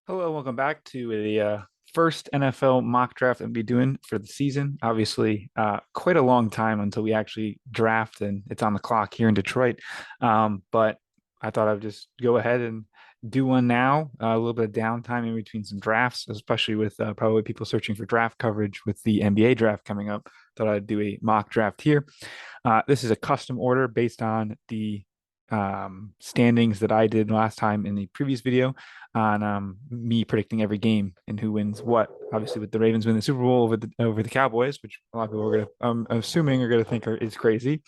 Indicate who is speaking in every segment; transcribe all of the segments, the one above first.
Speaker 1: Hello, welcome back to the first NFL mock draft that we'll be doing for the season. Obviously, quite a long time until we actually draft, and it's on the clock here in Detroit. But I thought I'd just go ahead and do one now. A little bit of downtime in between some drafts, especially with probably people searching for draft coverage with the NBA draft coming up. Thought I'd do a mock draft here. This is a custom order based on the standings that I did last time in the previous video on me predicting every game and who wins what. Obviously, with the Ravens win the Super Bowl over the Cowboys, which a lot of people are gonna, assuming, are gonna think is crazy.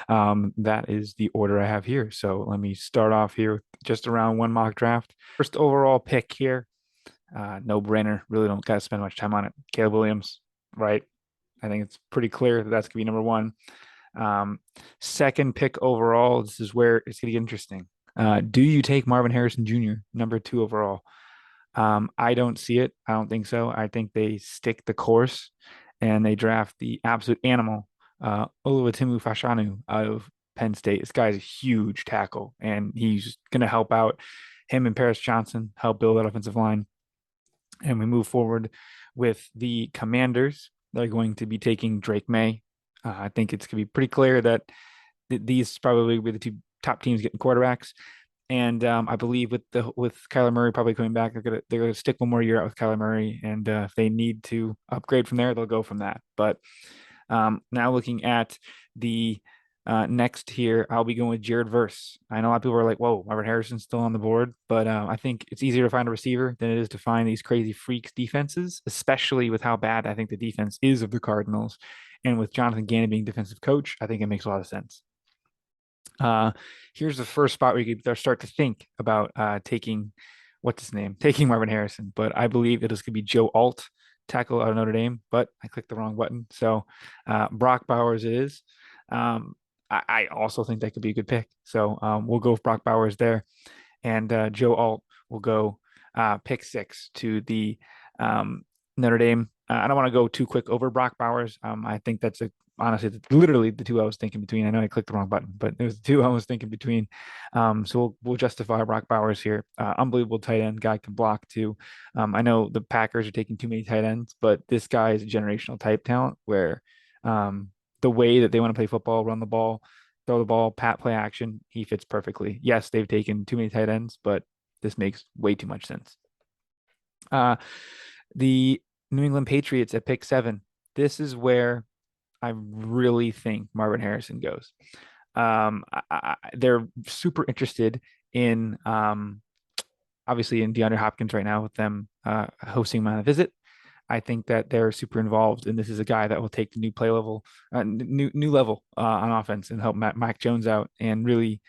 Speaker 1: That is the order I have here. So let me start off here with just around one mock draft. First overall pick here, no brainer. Really don't gotta spend much time on it. Caleb Williams, right? I think it's pretty clear that that's gonna be number one. Um, Second pick overall, this is where it's going to get interesting. Do you take Marvin Harrison Jr., number two overall? I don't see it. I don't think so. I think they stick the course and they draft the absolute animal, Oluwatimi Fashanu out of Penn State. This guy's a huge tackle, and he's going to help out him and Paris Johnson, help build that offensive line. And we move forward with the Commanders. They're going to be taking Drake Maye. I think it's going to be pretty clear that these probably be the two top teams getting quarterbacks. And I believe with Kyler Murray probably coming back, they're gonna stick one more year out with Kyler Murray, and if they need to upgrade from there, they'll go from that. But now looking at the next here, I'll be going with Jared Verse. I know a lot of people are like, "Whoa, Marvin Harrison's still on the board," but I think it's easier to find a receiver than it is to find these crazy freaks defenses, especially with how bad I think the defense is of the Cardinals, and with Jonathan Gannon being defensive coach, I think it makes a lot of sense. Uh, Here's the first spot where you could start to think about taking what's his name, taking Marvin Harrison, but I believe it is going to be Joe Alt, tackle out of Notre Dame, but I clicked the wrong button. So Brock Bowers it is. I also think that could be a good pick. So we'll go with Brock Bowers there, and Joe Alt will go pick six to the Notre Dame. I don't want to go too quick over Brock Bowers. I think that's honestly literally the two I was thinking between. I know I clicked the wrong button, but it was the two I was thinking between. So we'll justify Brock Bowers here. Unbelievable tight end guy, can block too. I know the Packers are taking too many tight ends, but this guy is a generational type talent where the way that they want to play football, run the ball, throw the ball, pat play action, he fits perfectly. Yes, they've taken too many tight ends, but this makes way too much sense. The New England Patriots at pick seven. This is where I really think Marvin Harrison goes. They're super interested in obviously in DeAndre Hopkins right now with them hosting him on a visit. I think that they're super involved, and this is a guy that will take the new play level, new level on offense and help Mac Jones out and really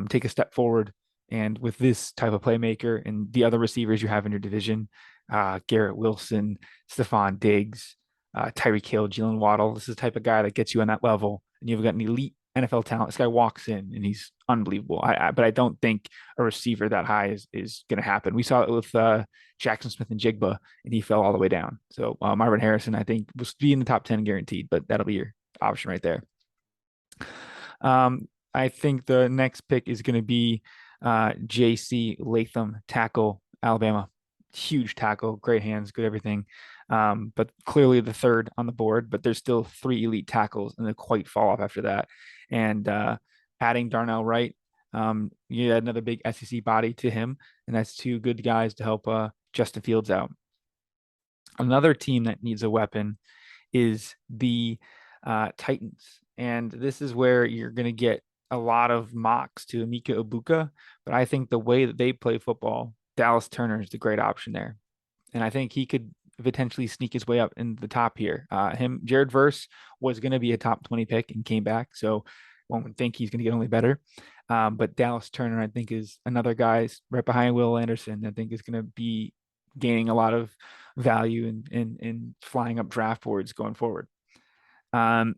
Speaker 1: take a step forward. And with this type of playmaker and the other receivers you have in your division, Garrett Wilson, Stephon Diggs, Tyreek Hill, Jalen Waddle, this is the type of guy that gets you on that level, and you've got an elite NFL talent. This guy walks in and he's unbelievable. But I don't think a receiver that high is going to happen. We saw it with Jackson Smith and Jigba, and he fell all the way down. So Marvin Harrison, I think, will be in the top 10 guaranteed, but that'll be your option right there. I think the next pick is going to be J.C. Latham, tackle, Alabama. Huge tackle, great hands, good everything. But clearly the third on the board, but there's still three elite tackles and they quite fall off after that. And adding Darnell Wright, you add another big SEC body to him, and that's two good guys to help Justin Fields out. Another team that needs a weapon is the Titans. And this is where you're going to get a lot of mocks to Emeka Ibuka, but I think the way that they play football, Dallas Turner is the great option there. And I think he could potentially sneak his way up in the top here. Jared Verse was going to be a top 20 pick and came back. So one would think he's going to get only better. But Dallas Turner, I think, is another guy right behind Will Anderson. I think is going to be gaining a lot of value in flying up draft boards going forward. The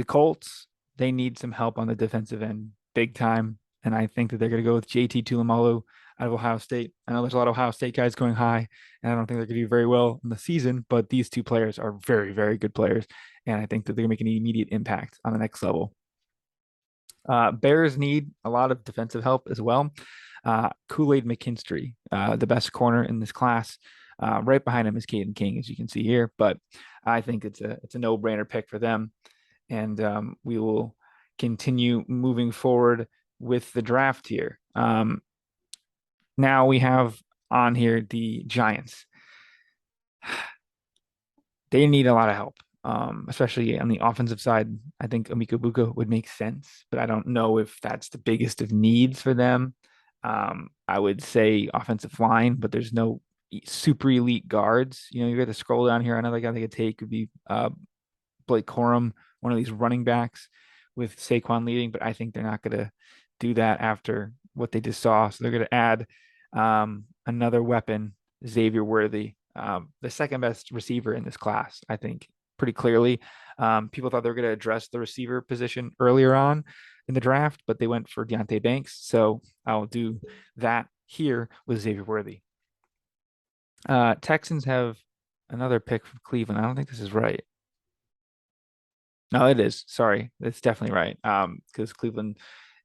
Speaker 1: Colts, they need some help on the defensive end, big time. And I think that they're going to go with JT Tuimoloau out of Ohio State. I know there's a lot of Ohio State guys going high, and I don't think they're going to do very well in the season, but these two players are very, very good players. And I think that they're going to make an immediate impact on the next level. Bears need a lot of defensive help as well. Kool-Aid McKinstry, the best corner in this class. Right behind him is Caden King, as you can see here. But I think it's a no-brainer pick for them, and we will continue moving forward with the draft here. Now we have on here the Giants. They need a lot of help, especially on the offensive side. I think Emeka Buka would make sense, but I don't know if that's the biggest of needs for them. I would say offensive line, but there's no super elite guards. You got to scroll down here. Another guy they could take could be Blake Corum, one of these running backs with Saquon leading, but I think they're not going to do that after what they just saw. So they're going to add another weapon, Xavier Worthy, the second best receiver in this class, I think, pretty clearly. People thought they were going to address the receiver position earlier on in the draft, but they went for Deontay Banks. So I'll do that here with Xavier Worthy. Texans have another pick from Cleveland. I don't think this is right. No, it is. Sorry, that's definitely right. Because Cleveland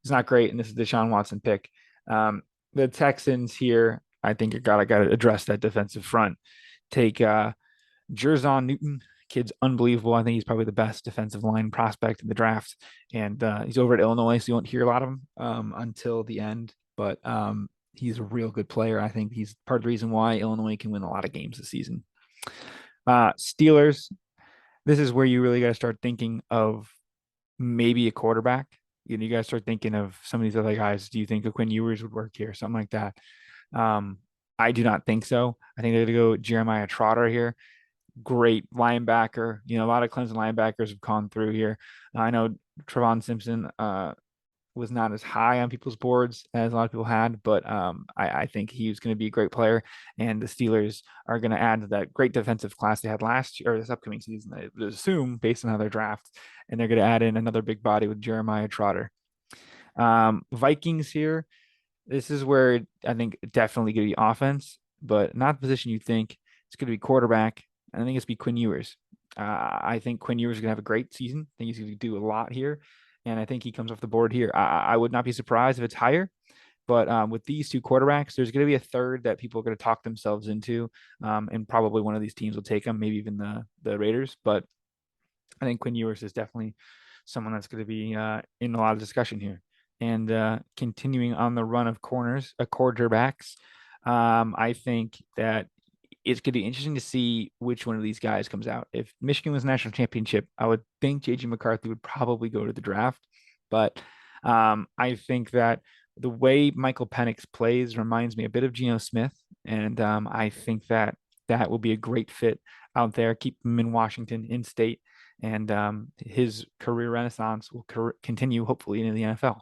Speaker 1: is not great, and this is the Deshaun Watson pick. The Texans here, I think you gotta address that defensive front. Take Jerzon Newton. Kid's unbelievable. I think he's probably the best defensive line prospect in the draft, and he's over at Illinois, so you won't hear a lot of him until the end. But he's a real good player. I think he's part of the reason why Illinois can win a lot of games this season. Steelers, this is where you really got to start thinking of maybe a quarterback. You got to start thinking of some of these other guys. Do you think a Quinn Ewers would work here? Something like that. I do not think so. I think they're going to go Jeremiah Trotter here. Great linebacker. A lot of Clemson linebackers have gone through here. I know Trevon Simpson was not as high on people's boards as a lot of people had, but I think he was going to be a great player, and the Steelers are going to add to that great defensive class they had last year or this upcoming season. I would assume based on how their draft, and they're going to add in another big body with Jeremiah Trotter. Vikings here. This is where I think definitely going to be offense, but not the position you think. It's going to be quarterback. I think it's be Quinn Ewers. I think Quinn Ewers is going to have a great season. I think he's going to do a lot here, and I think he comes off the board here. I would not be surprised if it's higher, but with these two quarterbacks, there's going to be a third that people are going to talk themselves into, and probably one of these teams will take him, maybe even the Raiders. But I think Quinn Ewers is definitely someone that's going to be in a lot of discussion here. And continuing on the run of quarterbacks, I think that it's going to be interesting to see which one of these guys comes out. If Michigan was national championship, I would think JJ McCarthy would probably go to the draft. But I think that the way Michael Penix plays reminds me a bit of Geno Smith. And I think that that will be a great fit out there. Keep him in Washington, in state. And his career renaissance will continue, hopefully, in the NFL.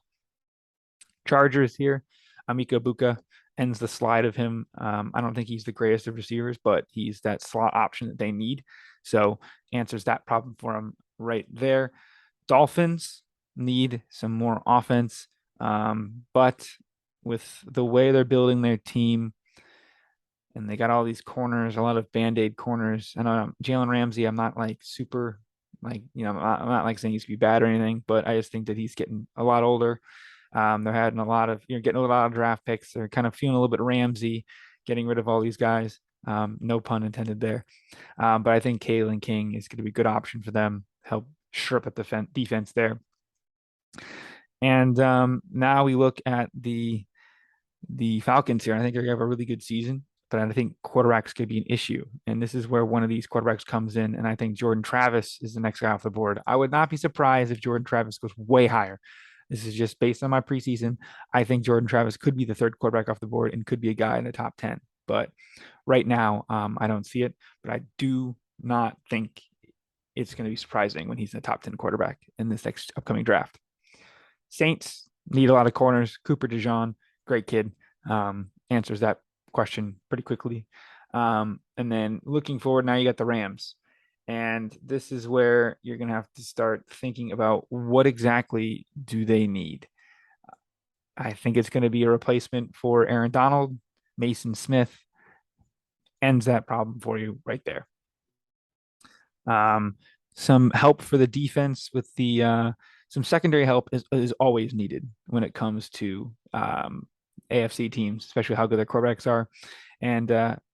Speaker 1: Chargers here. Emeka Buka ends the slide of him. I don't think he's the greatest of receivers, but he's that slot option that they need. So answers that problem for him right there. Dolphins need some more offense, but with the way they're building their team, and they got all these corners, a lot of band-aid corners. I know Jalen Ramsey, I'm not like super, like, I'm not like saying he's to be bad or anything, but I just think that he's getting a lot older. They're having a lot of, getting a lot of draft picks. They're kind of feeling a little bit Ramsey, getting rid of all these guys. No pun intended there. But I think Kalen King is going to be a good option for them. Help shore up the defense there. And now we look at the Falcons here. I think they're going to have a really good season, but I think quarterbacks could be an issue. And this is where one of these quarterbacks comes in. And I think Jordan Travis is the next guy off the board. I would not be surprised if Jordan Travis goes way higher. This is just based on my preseason. I think Jordan Travis could be the third quarterback off the board and could be a guy in the top 10. But right now, I don't see it. But I do not think it's going to be surprising when he's in the top 10 quarterback in this next upcoming draft. Saints need a lot of corners. Cooper DeJean, great kid. Answers that question pretty quickly. And then looking forward, now you got the Rams. And this is where you're going to have to start thinking about what exactly do they need. I think it's going to be a replacement for Aaron Donald. Mason Smith ends that problem for you right there. Some help for the defense with the some secondary help is always needed when it comes to AFC teams, especially how good their quarterbacks are. And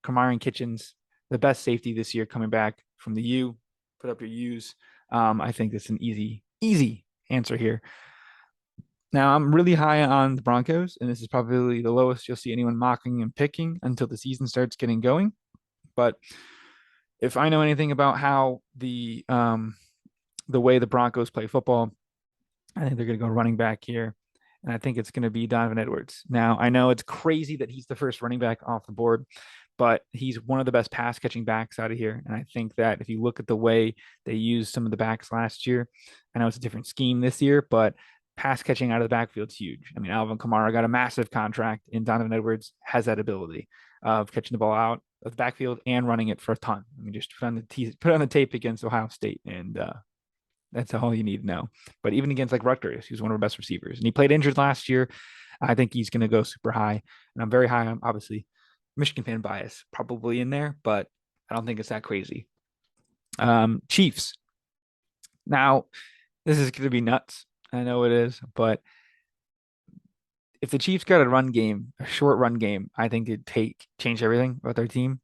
Speaker 1: Kamara Kitchens, the best safety this year, coming back from the U. Put up your U's. I think that's an easy answer here. Now, I'm really high on the Broncos, and this is probably the lowest you'll see anyone mocking and picking until the season starts getting going. But if I know anything about how the way the Broncos play football, I think they're going to go running back here. And I think it's going to be Donovan Edwards. Now, I know it's crazy that he's the first running back off the board, but he's one of the best pass catching backs out of here. And I think that if you look at the way they used some of the backs last year, I know it's a different scheme this year, but pass catching out of the backfield's huge. I mean, Alvin Kamara got a massive contract, and Donovan Edwards has that ability of catching the ball out of the backfield and running it for a ton. I mean, just put on the tape against Ohio State, and that's all you need to know. But even against like Rutgers, he was one of our best receivers, and he played injured last year. I think he's going to go super high, and I'm very high on obviously Michigan fan bias probably in there, but I don't think it's that crazy. Chiefs. Now, this is going to be nuts. I know it is, but if the Chiefs got a run game, a short run game, I think it'd change everything about their team.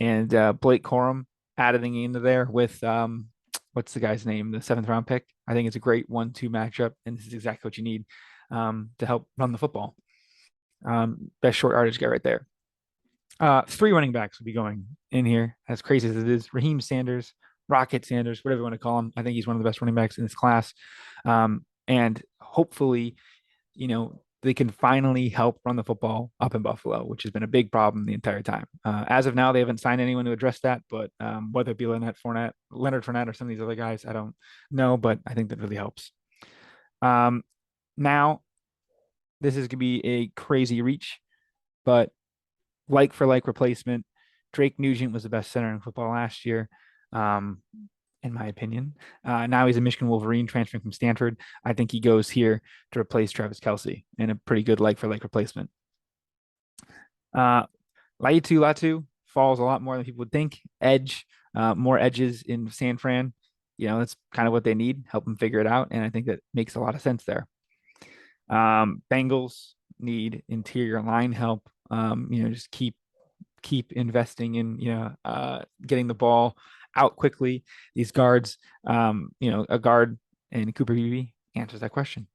Speaker 1: And Blake Corum adding into there with what's the guy's name, the seventh round pick. I think it's a great 1-2 matchup, and this is exactly what you need to help run the football. Best short yardage guy right there. Three running backs will be going in here, as crazy as it is. Raheem Sanders, Rocket Sanders, whatever you want to call him. I think he's one of the best running backs in this class. And hopefully, they can finally help run the football up in Buffalo, which has been a big problem the entire time. As of now, they haven't signed anyone to address that, but whether it be Leonard Fournette, or some of these other guys, I don't know, but I think that really helps. Now, this is going to be a crazy reach, but like for like replacement, Drake Nugent was the best center in football last year. In my opinion. Now he's a Michigan Wolverine transferring from Stanford. I think he goes here to replace Travis Kelce in a pretty good like for like replacement. Latu falls a lot more than people would think. Edge, more edges in San Fran. That's kind of what they need. Help them figure it out. And I think that makes a lot of sense there. Bengals need interior line help. Just keep investing in, getting the ball out quickly. These guards, a guard and Cooper Beebe answers that question.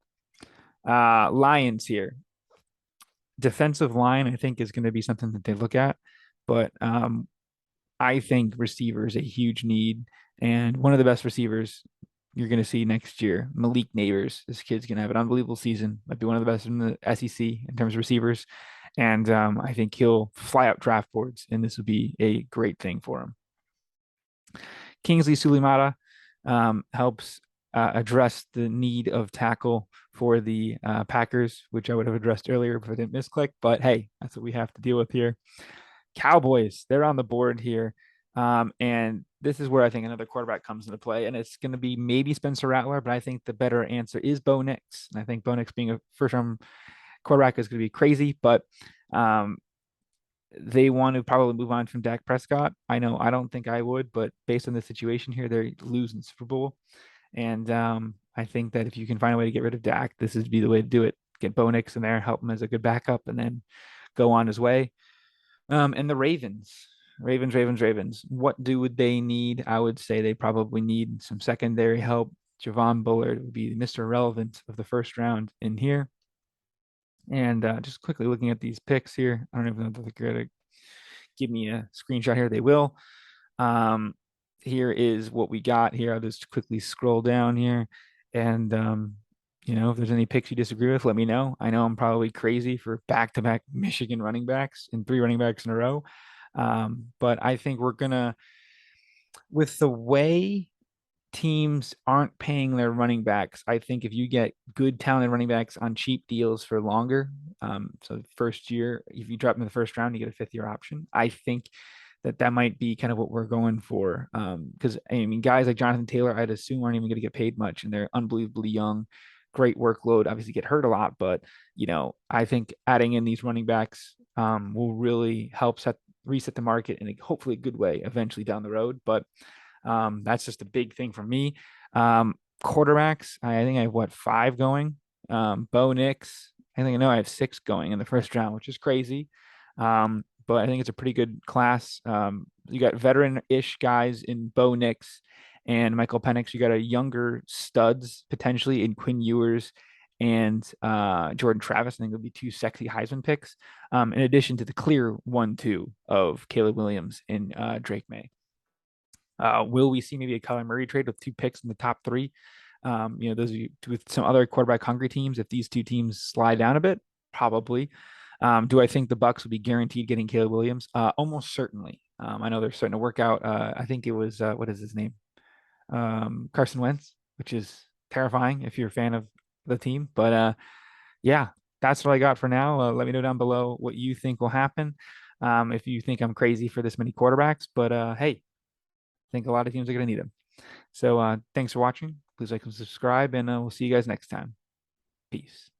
Speaker 1: Lions here. Defensive line, I think, is going to be something that they look at, but I think receiver is a huge need, and one of the best receivers you're going to see next year, Malik Neighbors. This kid's going to have an unbelievable season. Might be one of the best in the SEC in terms of receivers, and I think he'll fly out draft boards, and this would be a great thing for him. Kingsley Sulemata helps address the need of tackle for the Packers, which I would have addressed earlier if I didn't misclick. But hey, that's what we have to deal with here. Cowboys, they're on the board here. And this is where I think another quarterback comes into play. And it's going to be maybe Spencer Rattler, but I think the better answer is Bo Nix. And I think Bo Nix being a first round quarterback is going to be crazy, but they want to probably move on from Dak Prescott. I know I don't think I would, but based on the situation here, they're losing Super Bowl. And I think that if you can find a way to get rid of Dak, this would be the way to do it. Get Bo Nix in there, help him as a good backup, and then go on his way. And the Ravens. What would they need? I would say they probably need some secondary help. Javon Bullard would be Mr. Relevant of the first round in here. And just quickly looking at these picks here, I don't even know if they're going to give me a screenshot here. They will. Here is what we got here. I'll just quickly scroll down here. And, if there's any picks you disagree with, let me know. I know I'm probably crazy for back-to-back Michigan running backs and 3 running backs in a row. But I think we're going to, with the way teams aren't paying their running backs, I think if you get good talented running backs on cheap deals for longer, so first year, if you drop them in the first round, you get a 5th-year option. I think that might be kind of what we're going for. Because guys like Jonathan Taylor, I'd assume aren't even going to get paid much, and they're unbelievably young, great workload, obviously get hurt a lot, but I think adding in these running backs will really help reset the market in hopefully a good way eventually down the road. But that's just a big thing for me. Quarterbacks, I think I have 5 going. Bo Nix, I think I know I have six going in the first round, which is crazy. But I think it's a pretty good class. You got veteran-ish guys in Bo Nix and Michael Penix. You got a younger studs potentially in Quinn Ewers and Jordan Travis. I think it'll be two sexy Heisman picks. In addition to the clear 1-2 of Caleb Williams and Drake Maye. Will we see maybe a Kyler Murray trade with two picks in the top three? Those with some other quarterback hungry teams. If these two teams slide down a bit, probably. Do I think the Bucks will be guaranteed getting Caleb Williams? Almost certainly. I know they're starting to work out. I think it was what is his name? Carson Wentz, which is terrifying if you're a fan of the team. But yeah, that's what I got for now. Let me know down below what you think will happen. If you think I'm crazy for this many quarterbacks, but hey, I think a lot of teams are going to need them. So thanks for watching. Please like and subscribe, and we'll see you guys next time. Peace.